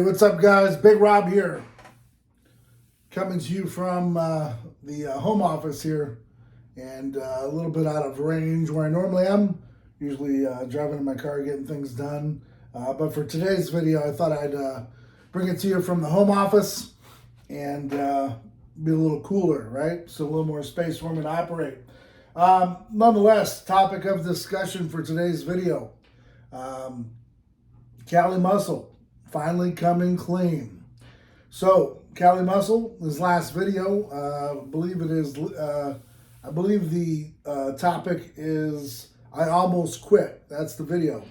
What's up, guys? Big Rob here, coming to you from the home office here, and a little bit out of range where I normally am. Usually driving in my car, getting things done. But for today's video, I thought I'd bring it to you from the home office and be a little cooler, right? So a little more space for me to operate. Nonetheless, topic of discussion for today's video. Cali Muscle finally coming clean. So Cali Muscle, his last video, I believe the topic is I almost quit. That's the video.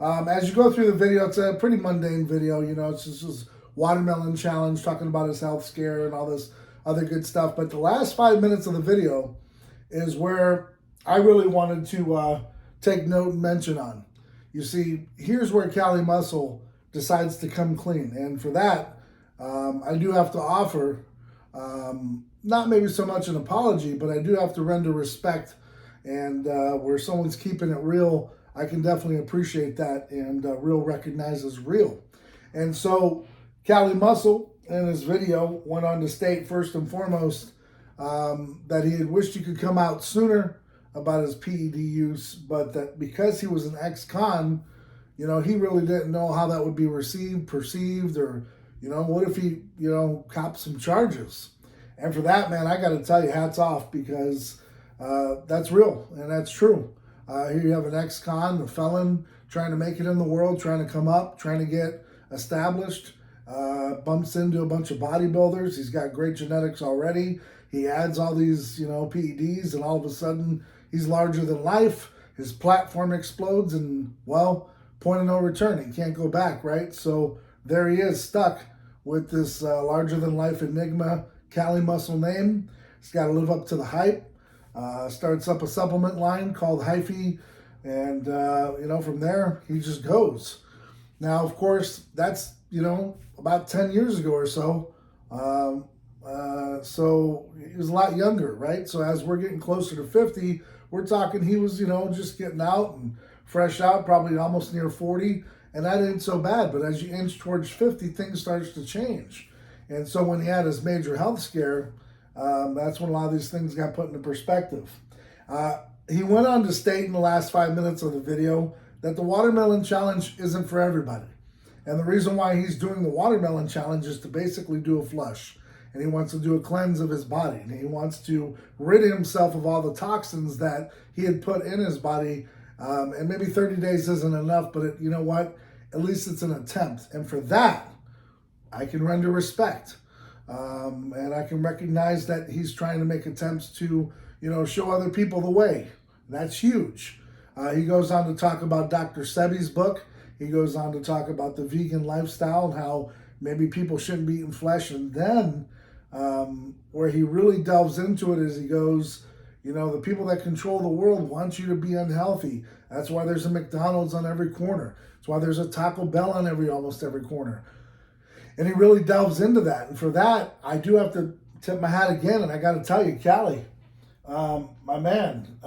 As you go through the video, it's a pretty mundane video. You know, it's just this watermelon challenge, talking about his health scare and all this other good stuff. But the last 5 minutes of the video is where I really wanted to take note and mention on. You see, here's where Cali Muscle decides to come clean. And for that, I do have to offer, not maybe so much an apology, but I do have to render respect. And where someone's keeping it real, I can definitely appreciate that, and real recognizes real. And so Cali Muscle in his video went on to state first and foremost that he had wished he could come out sooner about his PED use, but that because he was an ex-con, you know, he really didn't know how that would be received, perceived, or, you know, what if he, you know, copped some charges. And for that, man, I got to tell you, hats off, because that's real and that's true. Here you have an ex-con, a felon, trying to make it in the world, trying to come up, trying to get established, bumps into a bunch of bodybuilders. He's got great genetics already. He adds all these, you know, PEDs, and all of a sudden he's larger than life. His platform explodes, and, well, point of no return. He can't go back, right? So there he is, stuck with this larger than life enigma Cali Muscle name. He's got to live up to the hype. Starts up a supplement line called Hyphy, and you know, from there he just goes. Now, of course, that's, you know, about 10 years ago or so. So he was a lot younger, right? So as we're getting closer to 50, we're talking he was, you know, just getting out and fresh out, probably almost near 40, and that ain't so bad. But as you inch towards 50, things starts to change. And so when he had his major health scare, that's when a lot of these things got put into perspective. He went on to state in the last 5 minutes of the video that the watermelon challenge isn't for everybody. And the reason why he's doing the watermelon challenge is to basically do a flush. And he wants to do a cleanse of his body. And he wants to rid himself of all the toxins that he had put in his body. And maybe 30 days isn't enough, but you know what? At least it's an attempt. And for that, I can render respect. And I can recognize that he's trying to make attempts to, you know, show other people the way. That's huge. He goes on to talk about Dr. Sebi's book. He goes on to talk about the vegan lifestyle and how maybe people shouldn't be eating flesh. And then where he really delves into it is he goes, you know, the people that control the world want you to be unhealthy. That's why there's a McDonald's on every corner. That's why there's a Taco Bell on almost every corner. And he really delves into that. And for that, I do have to tip my hat again. And I got to tell you, Cali, my man,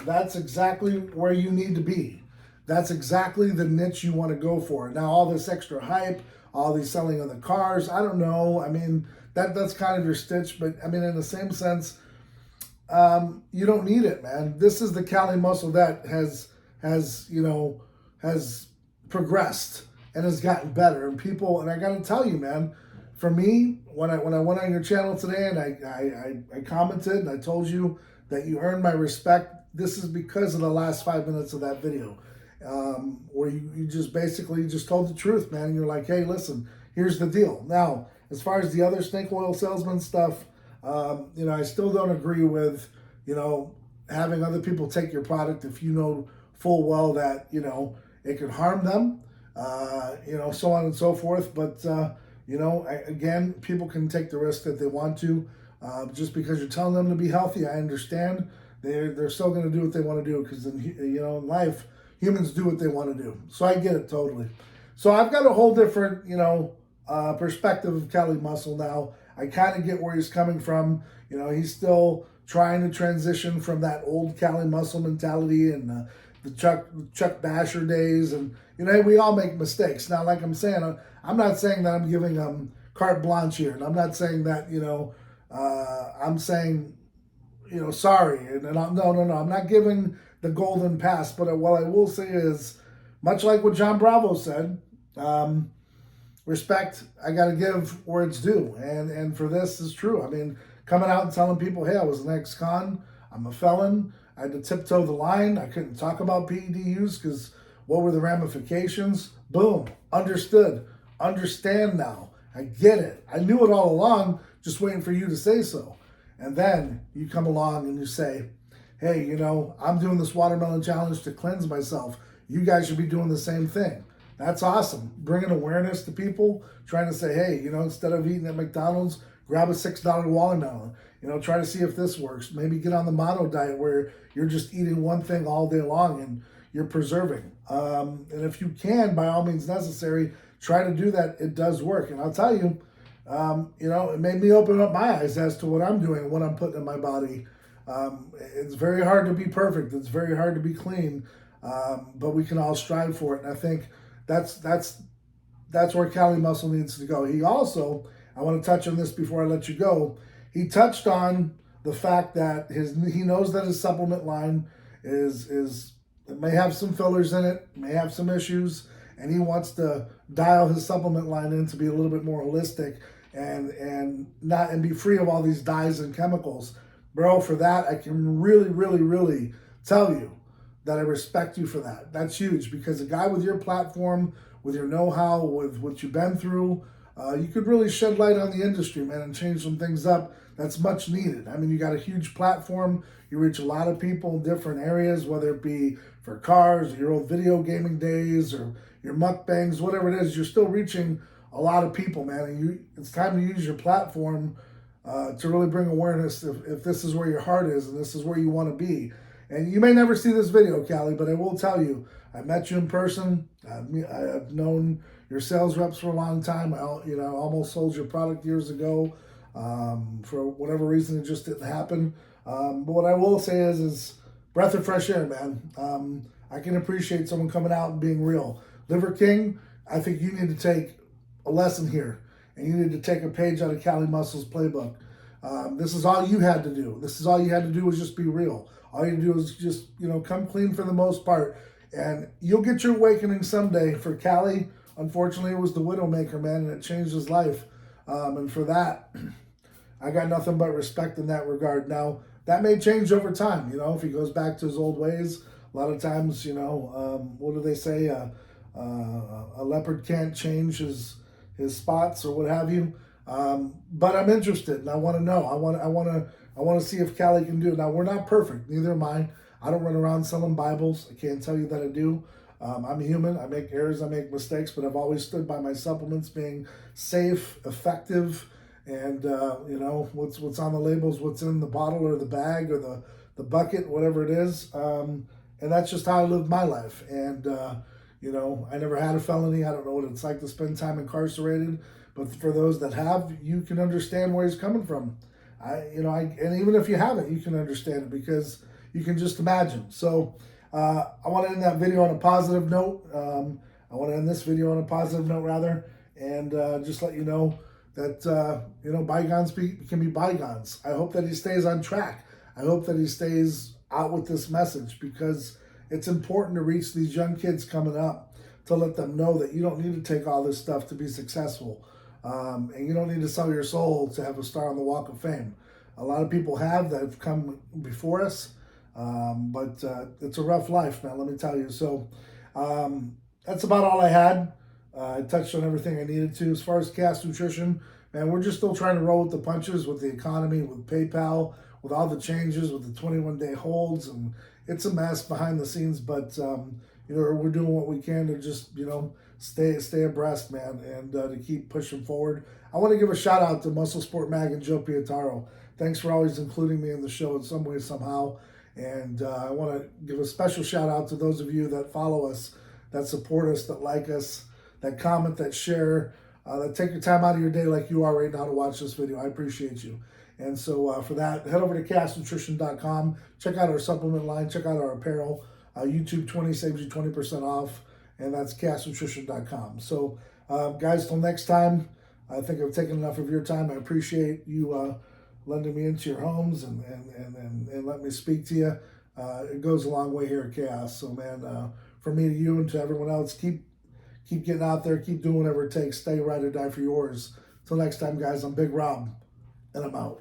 that's exactly where you need to be. That's exactly the niche you want to go for. Now, all this extra hype, all these selling of the cars, I don't know. I mean, that's kind of your stitch. But, I mean, in the same sense, you don't need it, man. This is the Cali Muscle that has progressed and has gotten better. And people, and I got to tell you, man, for me, when I went on your channel today and I commented and I told you that you earned my respect, this is because of the last 5 minutes of that video, where you just basically just told the truth, man. And you're like, hey, listen, here's the deal. Now, as far as the other snake oil salesman stuff, you know, I still don't agree with, you know, having other people take your product if you know full well that, you know, it could harm them, you know, so on and so forth. But, you know, again, people can take the risk that they want to. Just because you're telling them to be healthy, I understand. They're still going to do what they want to do, because, you know, in life, humans do what they want to do. So I get it totally. So I've got a whole different, you know, perspective of Cali Muscle now. I kind of get where he's coming from. You know, he's still trying to transition from that old Cali Muscle mentality and the Chuck Basher days. And, you know, we all make mistakes. Now, like I'm saying, I'm not saying that I'm giving them carte blanche here, and I'm not saying that, I'm saying, sorry, and no, I'm not giving the golden pass. But what I will say is, much like what John Bravo said, respect, I got to give where it's due, and for this is true. I mean, coming out and telling people, hey, I was an ex-con, I'm a felon, I had to tiptoe the line, I couldn't talk about PED use because what were the ramifications? Boom, understood, understand now, I get it. I knew it all along, just waiting for you to say so. And then you come along and you say, hey, I'm doing this watermelon challenge to cleanse myself. You guys should be doing the same thing. That's awesome. Bringing awareness to people, trying to say, hey, instead of eating at McDonald's, grab a $6 watermelon. Try to see if this works. Maybe get on the mono diet where you're just eating one thing all day long and you're preserving. And if you can, by all means necessary, try to do that. It does work. And I'll tell you, it made me open up my eyes as to what I'm doing and what I'm putting in my body. It's very hard to be perfect. It's very hard to be clean, but we can all strive for it. And I think that's where Cali Muscle needs to go. He also, I want to touch on this before I let you go. He touched on the fact that he knows that his supplement line is it may have some fillers in it, may have some issues, and he wants to dial his supplement line in to be a little bit more holistic and be free of all these dyes and chemicals. Bro, for that, I can really, really, really tell you that I respect you for that. That's huge, because a guy with your platform, with your know-how, with what you've been through, you could really shed light on the industry, man, and change some things up. That's much needed. I mean, you got a huge platform. You reach a lot of people in different areas, whether it be for cars, or your old video gaming days, or your mukbangs, whatever it is. You're still reaching a lot of people, man. And it's time to use your platform to really bring awareness if this is where your heart is and this is where you want to be. And you may never see this video, Cali, but I will tell you, I met you in person. I've known your sales reps for a long time. I almost sold your product years ago. For whatever reason, it just didn't happen. But what I will say is breath of fresh air, man. I can appreciate someone coming out and being real. Liver King, I think you need to take a lesson here, and you need to take a page out of Cali Muscle's playbook. This is all you had to do. This is all you had to do was just be real. All you do is just, come clean for the most part, and you'll get your awakening someday. For Cali, unfortunately, it was the Widowmaker, man, and it changed his life. And for that, I got nothing but respect in that regard. Now, that may change over time, if he goes back to his old ways. A lot of times, what do they say? A leopard can't change his spots or what have you. But I'm interested, and I want to know. I want to see if Cali can do it. Now, we're not perfect. Neither am I. I don't run around selling Bibles. I can't tell you that I do. I'm human. I make errors. I make mistakes. But I've always stood by my supplements being safe, effective, and what's on the labels, what's in the bottle or the bag or the bucket, whatever it is. And that's just how I live my life. And I never had a felony. I don't know what it's like to spend time incarcerated. But for those that have, you can understand where he's coming from. And even if you haven't, you can understand it because you can just imagine. So I want to end that video on a positive note. I want to end this video on a positive note, rather, and just let you know that, bygones can be bygones. I hope that he stays on track. I hope that he stays out with this message, because it's important to reach these young kids coming up, to let them know that you don't need to take all this stuff to be successful. And you don't need to sell your soul to have a star on the Walk of Fame. A lot of people that have come before us, but it's a rough life, man, let me tell you. So that's about all I had. I touched on everything I needed to. As far as Cast Nutrition, man, we're just still trying to roll with the punches with the economy, with PayPal, with all the changes, with the 21-day holds, and it's a mess behind the scenes, but we're doing what we can to just, stay abreast, man, and to keep pushing forward. I want to give a shout out to Muscle Sport Mag and Joe Pietaro. Thanks for always including me in the show in some way, somehow. And I want to give a special shout out to those of you that follow us, that support us, that like us, that comment, that share, that take your time out of your day like you are right now to watch this video. I appreciate you. And so for that, head over to castnutrition.com. Check out our supplement line. Check out our apparel. YouTube 20 saves you 20% off. And that's castnutrition.com. So Guys, till next time, I think I've taken enough of your time. I appreciate you lending me into your homes and let me speak to you. It goes a long way here at Chaos. So, man, from me to you and to everyone else, keep getting out there, keep doing whatever it takes. Stay ride or die for yours. Till next time, guys, I'm Big Rob, and I'm out.